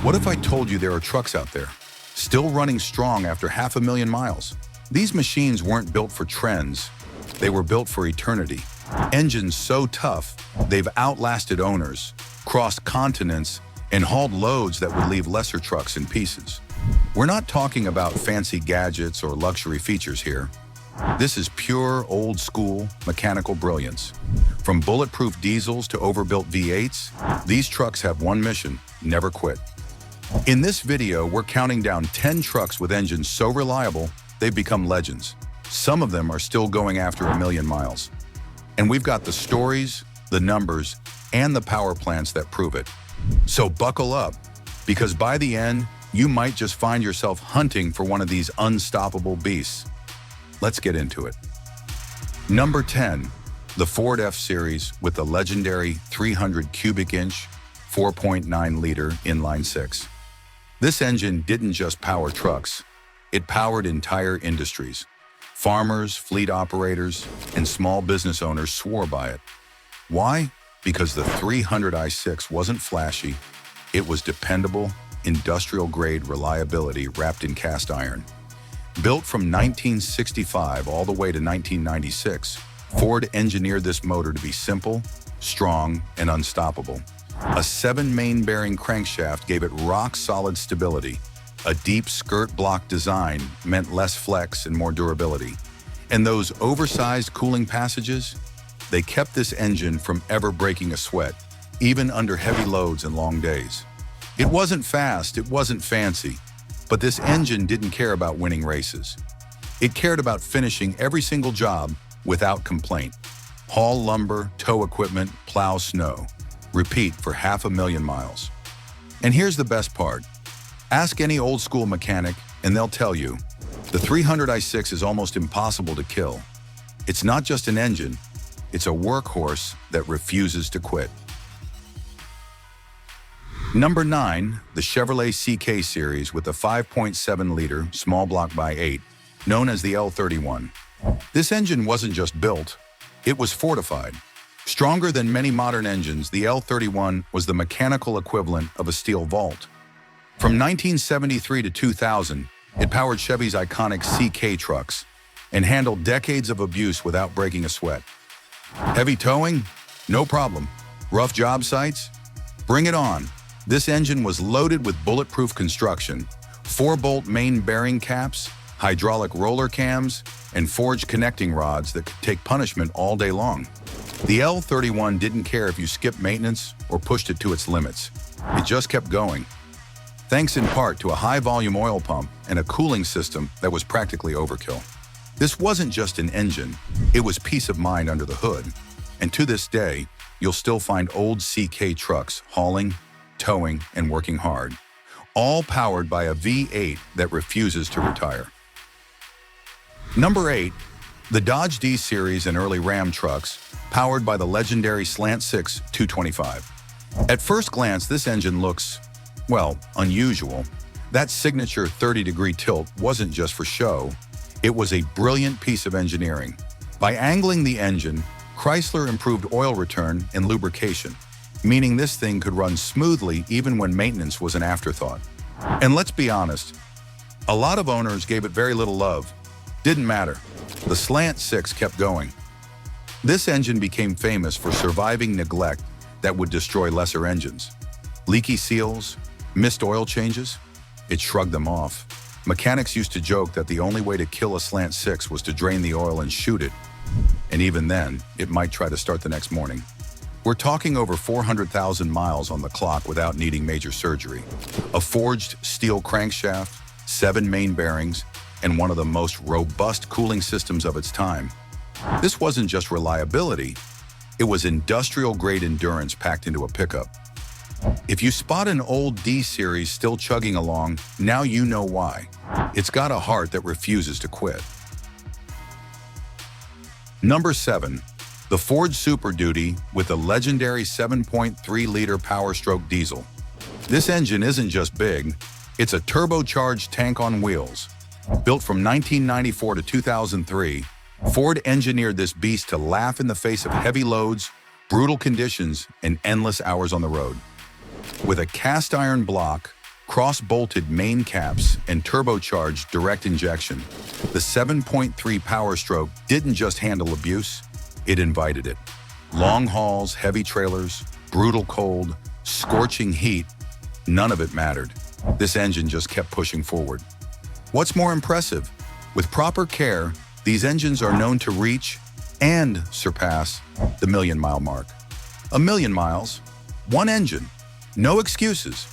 What if I told you there are trucks out there, still running strong after 500,000 miles? These machines weren't built for trends, they were built for eternity. Engines so tough, they've outlasted owners, crossed continents, and hauled loads that would leave lesser trucks in pieces. We're not talking about fancy gadgets or luxury features here. This is pure old-school mechanical brilliance. From bulletproof diesels to overbuilt V8s, these trucks have one mission: never quit. In this video, we're counting down 10 trucks with engines so reliable, they've become legends. Some of them are still going after 1,000,000 miles. And we've got the stories, the numbers, and the power plants that prove it. So buckle up, because by the end, you might just find yourself hunting for one of these unstoppable beasts. Let's get into it. Number 10, the Ford F-Series with the legendary 300 cubic inch, 4.9-liter inline-six. This engine didn't just power trucks, it powered entire industries. Farmers, fleet operators, and small business owners swore by it. Why? Because the 300 i6 wasn't flashy, it was dependable, industrial-grade reliability wrapped in cast iron. Built from 1965 all the way to 1996, Ford engineered this motor to be simple, strong, and unstoppable. A 7-main bearing crankshaft gave it rock-solid stability. A deep skirt block design meant less flex and more durability. And those oversized cooling passages, they kept this engine from ever breaking a sweat, even under heavy loads and long days. It wasn't fast, it wasn't fancy, but this engine didn't care about winning races. It cared about finishing every single job without complaint. Haul lumber, tow equipment, plow snow. Repeat for 500,000 miles. And here's the best part. Ask any old school mechanic and they'll tell you, the 300 i6 is almost impossible to kill. It's not just an engine, it's a workhorse that refuses to quit. Number 9, the Chevrolet CK series with the 5.7-liter small block by 8, known as the L31. This engine wasn't just built, it was fortified. Stronger than many modern engines, the L31 was the mechanical equivalent of a steel vault. From 1973 to 2000, it powered Chevy's iconic CK trucks and handled decades of abuse without breaking a sweat. Heavy towing? No problem. Rough job sites? Bring it on. This engine was loaded with bulletproof construction, 4-bolt main bearing caps, hydraulic roller cams, and forged connecting rods that could take punishment all day long. The L31 didn't care if you skipped maintenance or pushed it to its limits. It just kept going. Thanks in part to a high-volume oil pump and a cooling system that was practically overkill. This wasn't just an engine, it was peace of mind under the hood. And to this day, you'll still find old CK trucks hauling, towing, and working hard, all powered by a V8 that refuses to retire. Number 8, the Dodge D-Series and early Ram trucks, powered by the legendary Slant 6 225. At first glance, this engine looks, well, unusual. That signature 30-degree tilt wasn't just for show, it was a brilliant piece of engineering. By angling the engine, Chrysler improved oil return and lubrication, meaning this thing could run smoothly even when maintenance was an afterthought. And let's be honest, a lot of owners gave it very little love. Didn't matter. The Slant 6 kept going. This engine became famous for surviving neglect that would destroy lesser engines. Leaky seals, missed oil changes, it shrugged them off. Mechanics used to joke that the only way to kill a Slant 6 was to drain the oil and shoot it. And even then, it might try to start the next morning. We're talking over 400,000 miles on the clock without needing major surgery. A forged steel crankshaft, 7 main bearings, and one of the most robust cooling systems of its time. This wasn't just reliability, it was industrial-grade endurance packed into a pickup. If you spot an old D-Series still chugging along, now you know why. It's got a heart that refuses to quit. Number 7, the Ford Super Duty with the legendary 7.3-liter Power Stroke diesel. This engine isn't just big, it's a turbocharged tank on wheels. Built from 1994 to 2003, Ford engineered this beast to laugh in the face of heavy loads, brutal conditions, and endless hours on the road. With a cast iron block, cross-bolted main caps, and turbocharged direct injection, the 7.3 Power Stroke didn't just handle abuse, it invited it. Long hauls, heavy trailers, brutal cold, scorching heat, none of it mattered. This engine just kept pushing forward. What's more impressive? With proper care, these engines are known to reach and surpass the million-mile mark. A million miles, one engine, no excuses.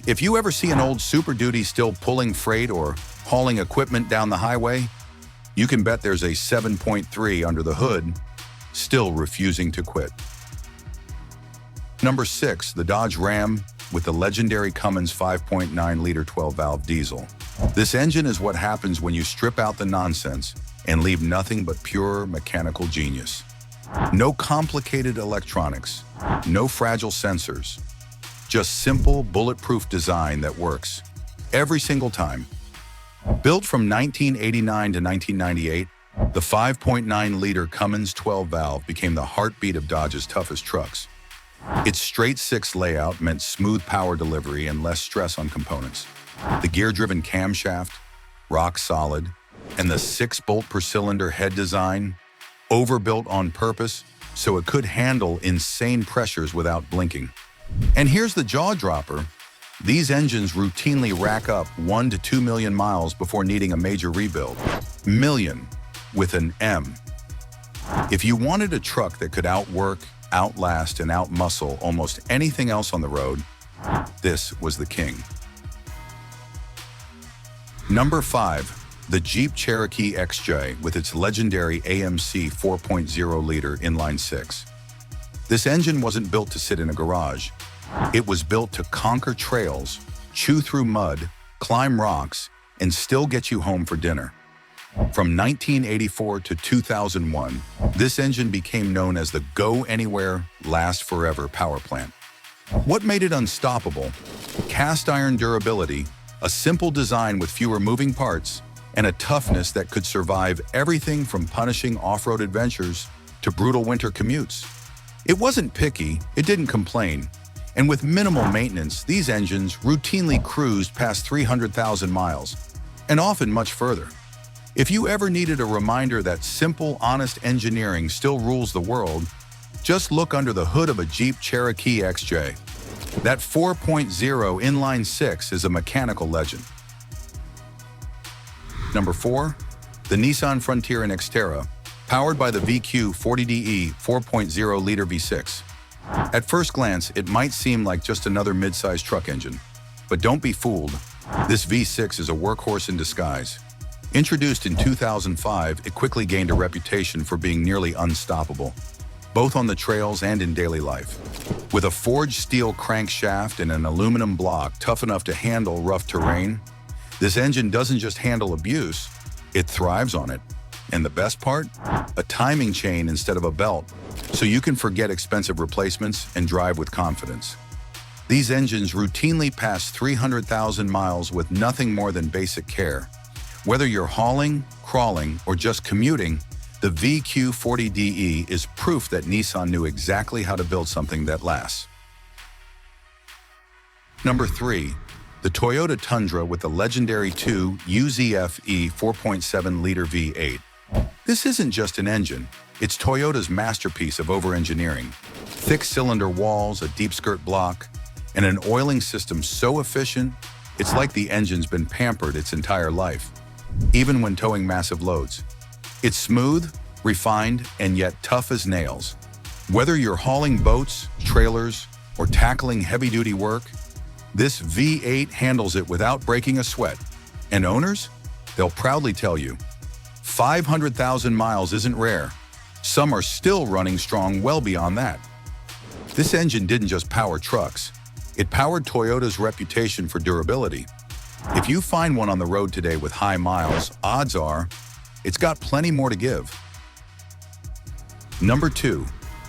If you ever see an old Super Duty still pulling freight or hauling equipment down the highway, you can bet there's a 7.3 under the hood, still refusing to quit. Number 6, the Dodge Ram with the legendary Cummins 5.9-liter 12-valve diesel. This engine is what happens when you strip out the nonsense and leave nothing but pure mechanical genius. No complicated electronics, no fragile sensors, just simple, bulletproof design that works every single time. Built from 1989 to 1998, the 5.9-liter Cummins 12-valve became the heartbeat of Dodge's toughest trucks. Its straight-six layout meant smooth power delivery and less stress on components. The gear-driven camshaft, rock solid, and the 6-bolt-per-cylinder head design, overbuilt on purpose so it could handle insane pressures without blinking. And here's the jaw-dropper. These engines routinely rack up 1 to 2 million miles before needing a major rebuild. Million, with an M. If you wanted a truck that could outwork, outlast, and outmuscle almost anything else on the road, this was the king. Number 5, the Jeep Cherokee XJ with its legendary AMC 4.0-liter inline-six. This engine wasn't built to sit in a garage. It was built to conquer trails, chew through mud, climb rocks, and still get you home for dinner. From 1984 to 2001, this engine became known as the Go Anywhere, Last Forever power plant. What made it unstoppable? Cast iron durability, a simple design with fewer moving parts, and a toughness that could survive everything from punishing off-road adventures to brutal winter commutes. It wasn't picky, it didn't complain, and with minimal maintenance, these engines routinely cruised past 300,000 miles, and often much further. If you ever needed a reminder that simple, honest engineering still rules the world, just look under the hood of a Jeep Cherokee XJ. That 4.0 inline-six is a mechanical legend. Number 4, the Nissan Frontier and Xterra, powered by the VQ40DE 4.0-liter V6. At first glance, it might seem like just another mid-sized truck engine. But don't be fooled. This V6 is a workhorse in disguise. Introduced in 2005, it quickly gained a reputation for being nearly unstoppable, both on the trails and in daily life. With a forged steel crankshaft and an aluminum block tough enough to handle rough terrain, this engine doesn't just handle abuse, it thrives on it. And the best part? A timing chain instead of a belt, so you can forget expensive replacements and drive with confidence. These engines routinely pass 300,000 miles with nothing more than basic care. Whether you're hauling, crawling, or just commuting, the VQ40DE is proof that Nissan knew exactly how to build something that lasts. Number 3, the Toyota Tundra with the legendary 2 UZF-E 4.7-liter V8. This isn't just an engine, it's Toyota's masterpiece of over-engineering. Thick cylinder walls, a deep skirt block, and an oiling system so efficient, it's like the engine's been pampered its entire life, even when towing massive loads. It's smooth, refined, and yet tough as nails. Whether you're hauling boats, trailers, or tackling heavy-duty work, this V8 handles it without breaking a sweat. And owners? They'll proudly tell you, 500,000 miles isn't rare. Some are still running strong well beyond that. This engine didn't just power trucks. It powered Toyota's reputation for durability. If you find one on the road today with high miles, odds are it's got plenty more to give. Number 2,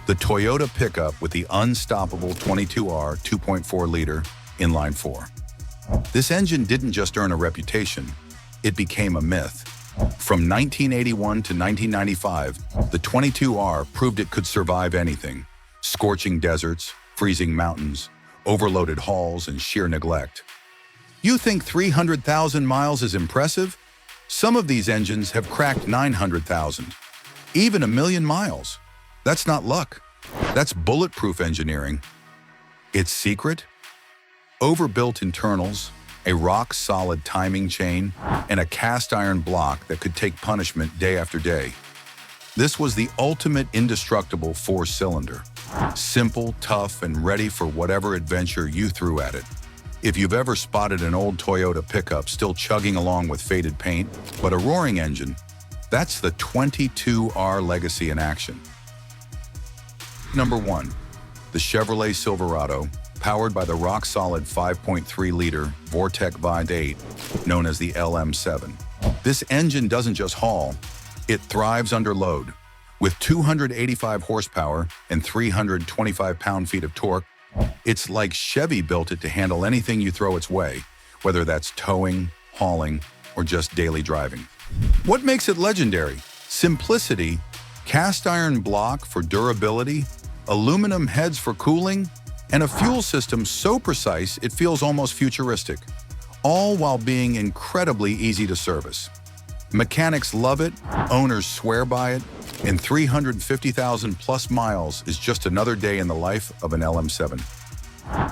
the Toyota pickup with the unstoppable 22R 2.4-liter inline-4. This engine didn't just earn a reputation, it became a myth. From 1981 to 1995, the 22R proved it could survive anything: scorching deserts, freezing mountains, overloaded hauls, and sheer neglect. You think 300,000 miles is impressive? Some of these engines have cracked 900,000, even 1,000,000 miles. That's not luck. That's bulletproof engineering. Its secret? Overbuilt internals, a rock-solid timing chain, and a cast-iron block that could take punishment day after day. This was the ultimate indestructible four-cylinder. Simple, tough, and ready for whatever adventure you threw at it. If you've ever spotted an old Toyota pickup still chugging along with faded paint, but a roaring engine, that's the 22R legacy in action. Number 1. The Chevrolet Silverado, powered by the rock-solid 5.3-liter Vortec V8, known as the LM7. This engine doesn't just haul, it thrives under load. With 285 horsepower and 325 pound-feet of torque, it's like Chevy built it to handle anything you throw its way, whether that's towing, hauling, or just daily driving. What makes it legendary? Simplicity, cast-iron block for durability, aluminum heads for cooling, and a fuel system so precise it feels almost futuristic, all while being incredibly easy to service. Mechanics love it, owners swear by it, and 350,000 plus miles is just another day in the life of an LM7.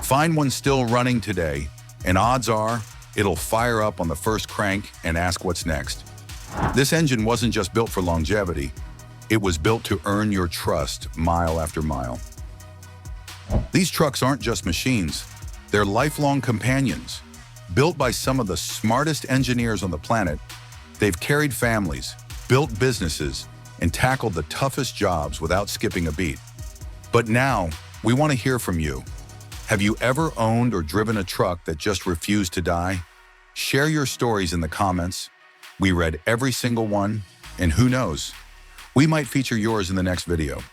Find one still running today, and odds are it'll fire up on the first crank and ask what's next. This engine wasn't just built for longevity, it was built to earn your trust mile after mile. These trucks aren't just machines, they're lifelong companions. Built by some of the smartest engineers on the planet, they've carried families, built businesses, and tackled the toughest jobs without skipping a beat. But now, we want to hear from you. Have you ever owned or driven a truck that just refused to die? Share your stories in the comments. We read every single one, and who knows, we might feature yours in the next video.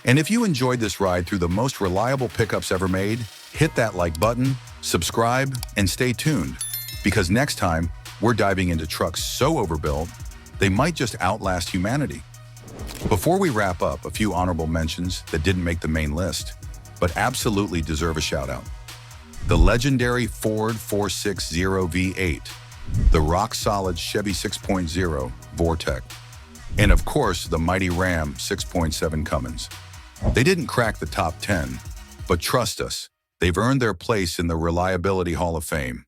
And if you enjoyed this ride through the most reliable pickups ever made, hit that like button, subscribe, and stay tuned, because next time, we're diving into trucks so overbuilt, they might just outlast humanity. Before we wrap up, a few honorable mentions that didn't make the main list, but absolutely deserve a shout-out. The legendary Ford 460 V8, the rock-solid Chevy 6.0 Vortec, and of course, the mighty Ram 6.7 Cummins. They didn't crack the top 10, but trust us, they've earned their place in the Reliability Hall of Fame.